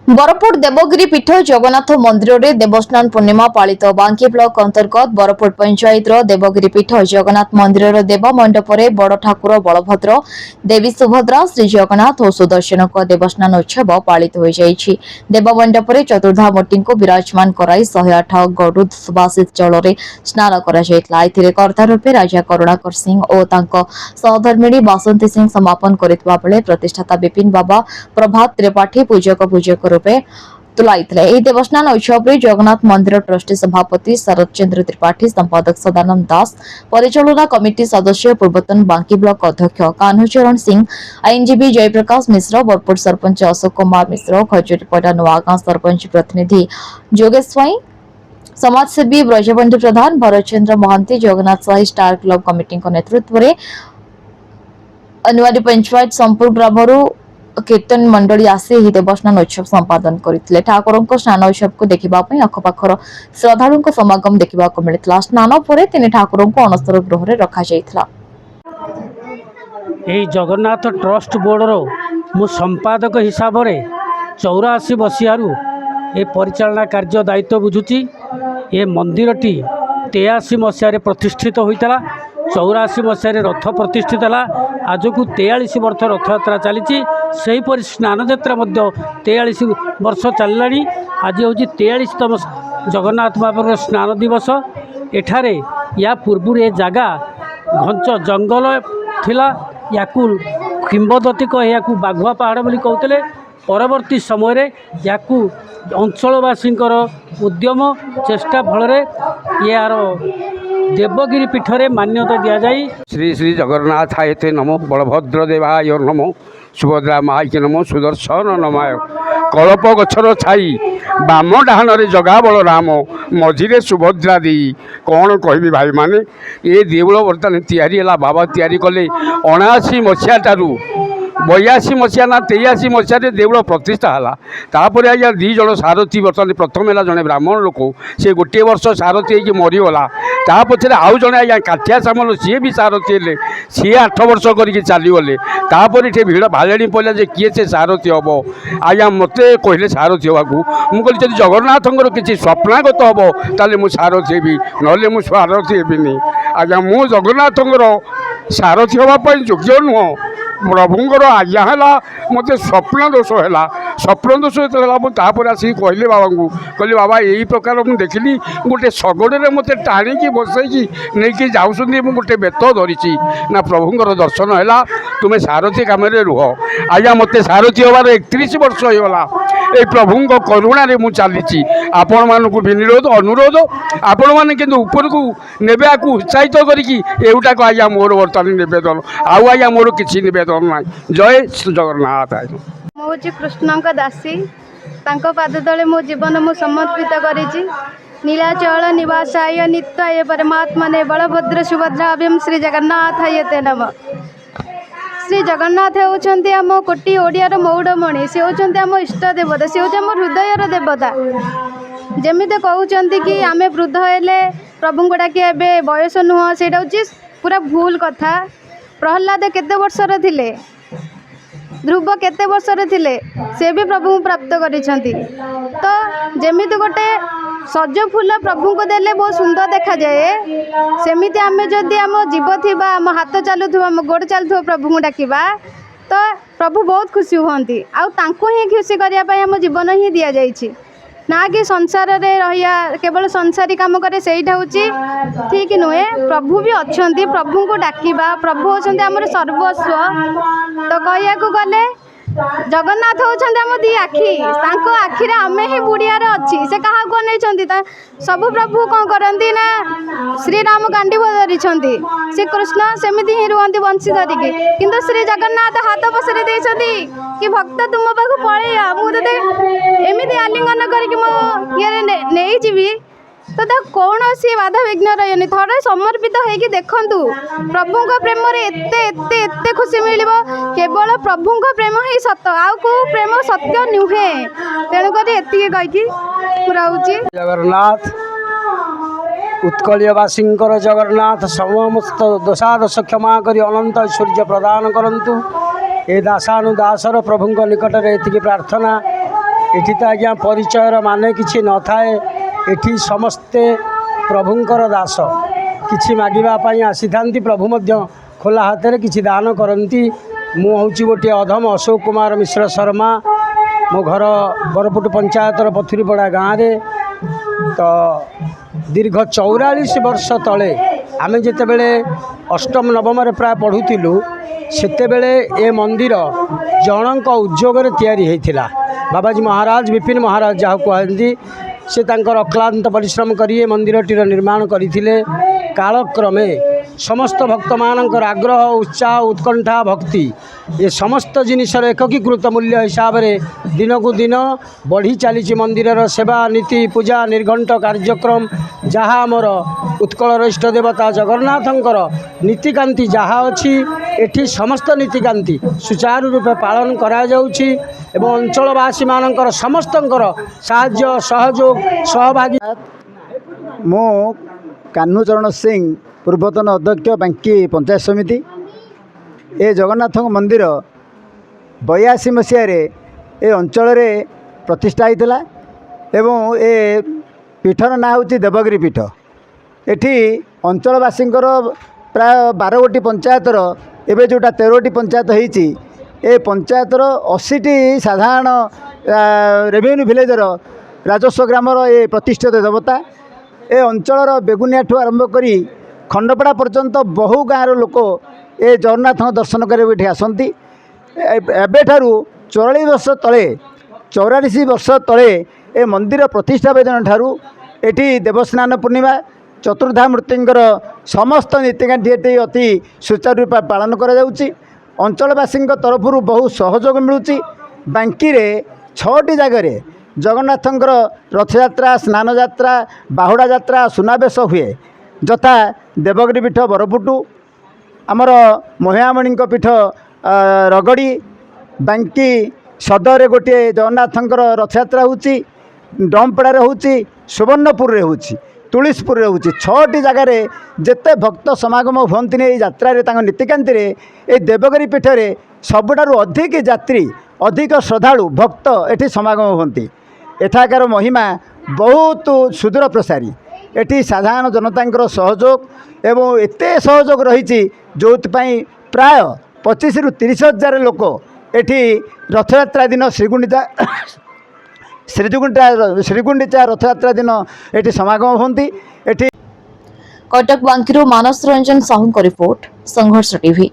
बरपुर देवगिरी पीठ जगन्नाथ मंदिर में देवस्नान पूर्णिमा पालित बांकी ब्लॉक अंतर्गत बरपुर पंचायत देवगिरी पीठ जगन्नाथ मंदिर देव मंडप में बड़ ठाकुर बलभद्र देवी सुभद्रा श्री जगन्नाथ और सुदर्शन देवस्नान उत्सव पालित हो जाइछि। देव मंडप में चतुर्धा मूर्ति को विराजमान कराई 108 गरुड़ सुभाषित जल में स्नान कर कर्ता रूपे राजा करुणाकर सिंह और सहधर्मिणी बासंती सिंह समापन करथिबा बेले प्रतिष्ठाता विपिन बाबा प्रभात त्रिपाठी पूजक रूपे तुलाइथिले। एही देवस्नान उत्सव में जगन्नाथ मंदिर ट्रस्टी सभापति शरद चंद्र त्रिपाठी, संपादक सदानंद दास, परिचालना कमिटी सदस्य पूर्वतन बांकी ब्लॉक अध्यक्ष कान्हूचरण सिंह, आईनजीवी जयप्रकाश मिश्र, बरपुर सरपंच अशोक कुमार मिश्र, खजुरीपड़ा नुआगां सरपंच प्रतिनिधि जोगेश स्वाई, समाजसेवी ब्रजबंधु प्रधान, भरतचंद्र महांती, जगन्नाथ साही स्टार क्लब कमिटी नेतृत्व में अनुवादी पंचायत संपूर्ण ग्रामरू कीर्तन मंडली आसी देवस्नान उत्सव संपादन करते। ठाकुर स्नान उत्सव को देखा अखपाखर श्रद्धालु समागम देखा मिलता। स्नान पर तीन ठाकुर अणसर गृह में रखा जगन्नाथ ट्रस्ट बोर्डर मु संपादक हिसाब से 84 मसीह परिचालना कार्य दायित्व बुझुची। ये मंदिरटी 83 मसीह प्रतिष्ठित होता। 84 मसीह रथ प्रतिष्ठित है। आज को 43 वर्ष रथयात्रा चली। सेहीपरि स्नान यात्रा 43 वर्ष चलला। आज हूँ 43तम जगन्नाथ बाबा स्नान दिवस। एठारे या पूर्व ये जगह घंच जंगल थिला। याकू किंबदती या बाघुआ पहाड़ बोली कहते। परवर्ती समय याकू अंचलवासींकर उद्यम चेष्टा फल यार देवगिरी पीठ में मान्यता दि जाए। श्री श्री जगन्नाथायते नमो, बलभद्र देवाय नमो, सुभद्रा माईके नमो, सुदर्शन नमाय। कलप गछर छाई बाम डाहन जगा बलराम, मझिरे सुभद्रा दी। कौन कहबी भाई माने ये देवल बर्तमान तैयारी है। बाबा तैयारी कले 79 मसीहा ठारू 82 मसीहा ना 83 मसीह देवल प्रतिष्ठा है। तापर आज्ञा दीज सारथी बर्तमान प्रथम है जड़े ब्राह्मण लोक से गोटे वर्ष सारथी हो मरीगला। ता पछे आउ जड़े आज्ञा काठिया सामल सी भी सारथी है। सी 8 वर्ष करके चलीगले। तापर ये भिड़ भाले पड़ा जे किए से सारथी हम आज्ञा मत कहले सारथी हाँ मुझे जब जगन्नाथ किसी स्वप्नागत हम ताले मु सारथी हेबी ना मु सारथी हेबिनी। आज्ञा मु जगन्नाथ सारथी हाँपाई योग्य नुह। प्रभुंर आज्ञा है मत स्वप्न दोष है। स्वप्न दोष जो आसिक कहले बाबा को कहली बाबा यही प्रकार मुझे देखिली गोटे शगड़े मत टाणी बसैकी नहीं जाऊँ गोटे बेत धरी ना प्रभुंर दर्शन है। तुम्हें सारथी कम रुह। आज्ञा मत सारथी हबार 31 वर्ष होगा। ये प्रभु करुणा मुझे चली। आपण मानक विनिरोध अनुरोध आपण मैंने कि ऊपर को नेबे उत्साहित करूटाक आज्ञा मोर बर्तमान नवेदन आउ आज्ञा मोर किसी नवेदन ना। जय जगन्नाथ। हूँ कृष्ण दासी पाद तले मो जीवन मु समर्पित करी। नीलाचल निवासाय नित्याय परमात्मने बलभद्र सुभद्राभ्यम श्री जगन्नाथायते नमः। श्री जगन्नाथ होउछन्ति आम कोटी ओडियार मौड़मणि। से होउछन्ति आम इष्ट देवता। से होउछ आम हृदयर देवता। जमिते कहउछन्ति कि आमे वृद्ध हेले प्रभु को डाकी एबे बयस नुह, सेटा होउछि पूरा भूल कथा। प्रहलाद केते वर्षर थिले, ध्रुव केते वर्षर थिले, से भी प्रभु प्राप्त करिसन्ति। तो जमिते गोटे सज फूल प्रभु को देले बहुत सुंदर देखा जाए। सेमिति आमे जदि आम जीव थिबा, आम हाथ चलुथुब, आम गोड़ चलुथुब प्रभु को डाकिबा तो प्रभु बहुत खुशी हुअन्ति। आउ तांको ही खुशी करिया पई आम जीवन ही दिया जाइछि ना कि संसार रे रहिया केवल संसारी काम करे सेइठा होछि ठीक नुहे। प्रभु भी अछन्ति। प्रभु को डाकिबा, प्रभु होछन्ति हमर सर्वस्व। तो कहिया को गले जगन्नाथ होछन्ति हम दी आखि। तांको आखिरे आमे ही बुढ़ियार अछि। से कहा को नैछन्ति सब प्रभु कौन करन्ति ना श्री राम गांडी धरिछन्ति। श्री कृष्ण सेमिति ही रुहन्ति बंशी धरिकी। किंतु श्री जगन्नाथ हाथ पसरे देइछन्ति कि भक्त तुम पाखु पळेया मु तते एमिति आलिंगन करिकि मो ये नै जीवी। तो कौन सी बाधा विघ्न रही थोड़े समर्पित होगी देखु प्रभु प्रेम एते खुशी मिल केवल प्रभु प्रेम ही सत आउ को प्रेम सत्य नुहे। तेणुक एति कहीकि पूरा जगन्नाथ उत्कलवासी जगन्नाथ समस्त दोषादोष क्षमा कर अनंत ऐश्वर्य प्रदान करंतु। ए दासानुदासर प्रभु निकट में एति प्रार्थना एठी तो आज्ञा परिचयर माने किछि न थाए। एठी समस्ते प्रभुंकर दास किछि मागिबा पई आसी थांती। प्रभु मध्य खोला हाथ रे किछि दान करंती। मु होउची गोटे अधम अशोक कुमार मिश्र शर्मा। मो घर बरपुट पंचायतर पथुरीपड़ा गाँव रे। तो दीर्घ 44 वर्ष तले आमे जेतेबेले अष्टम नवम रे प्राय पढ़ुतिलु सेतेबेले ए मंदिर जनक उद्योग रे तैयारी हेतिला। बाबाजी महाराज विपिन महाराज जहाँ कहती से तांकर अक्लांत परिश्रम करी ए मंदिरटीर निर्माण करथिले। कालक्रमे समस्त भक्त मानकर आग्रह उत्साह उत्कंठा भक्ति ये समस्त जिनिसर एककीकृत मूल्य हिसाब से दिन को दिन बढ़ी चली मंदिर सेवा नीति पूजा निर्घंट कार्यक्रम जहाँ आमर उत्कलर इष्ट देवता जगन्नाथंकर नीतिकांति जहाँ अच्छी एठी समस्त नीतिकांति सुचारू रूपे पालन करा जाउछि एवं अंचलवासी मानकर समस्तंकर साहाय्य सहयोग सहभागी। मो कान्हूचरण सिंह पूर्वतन अध्यक्ष बांकी पंचायत समिति। ए जगन्नाथ मंदिर 82 मसीह ए अंचल प्रतिष्ठा होता एवं ए पीठर ना हूँ देवगिरी पीठ। एठी अंचलवासी प्राय 12 गोटी पंचायतर एवं जोटा 13टी पंचायत होती ए पंचायतर 80टी साधारण रेवेन्यू विलेजर राजस्व ग्रामर ए प्रतिष्ठित देवता। ए अंचल बेगुनिया ठू आरंभ करी खंडपड़ा पर्यंत बहु गाँव लोक ए जगन्नाथ दर्शन करके आसती। एबेठारू 44 वर्ष तले ए मंदिर प्रतिष्ठा दिन ठारू एटी देवस्नान पूर्णिमा चतुर्धा मूर्तिंकर समस्त नीतिकांठी अति सुचारू रूप पालन करा जाउछि। अंचलवासी तरफ बहु सहयोग मिलूँ। बांकी 6टी जगह जगन्नाथंकर रथयात्रा स्नान यात्रा बाहुड़ा यात्रा सुनावेश हुए जथा देवगिरी पीठ बरपुटू आमर महियामणि पीठ रगड़ी बांकी सदर गोटे जगन्नाथंकर रथयात्रा होची डमपड़ा होची सुवर्णपुर होची तुलीसपुर होची 6टी जगार जेते भक्त समागम हुंती यात्रा नीतिकांति ए देवगिरी पीठ सबुठारु अधिक यात्री अधिक श्रद्धालु भक्त एठी समागम होती। एठाकार महिमा बहुत सुदूर प्रसारी। एठी साधारण जनता सहयोग एवं एते सहयोग रही जो प्राय 25 ରୁ 30 हजार लोक एठी रथयात्रा दिन श्रीगुंडीचा रथयात्रा दिन एठी समागम होती। कटक बांकीरू मानस रंजन साहू रिपोर्ट संघर्ष टीवी।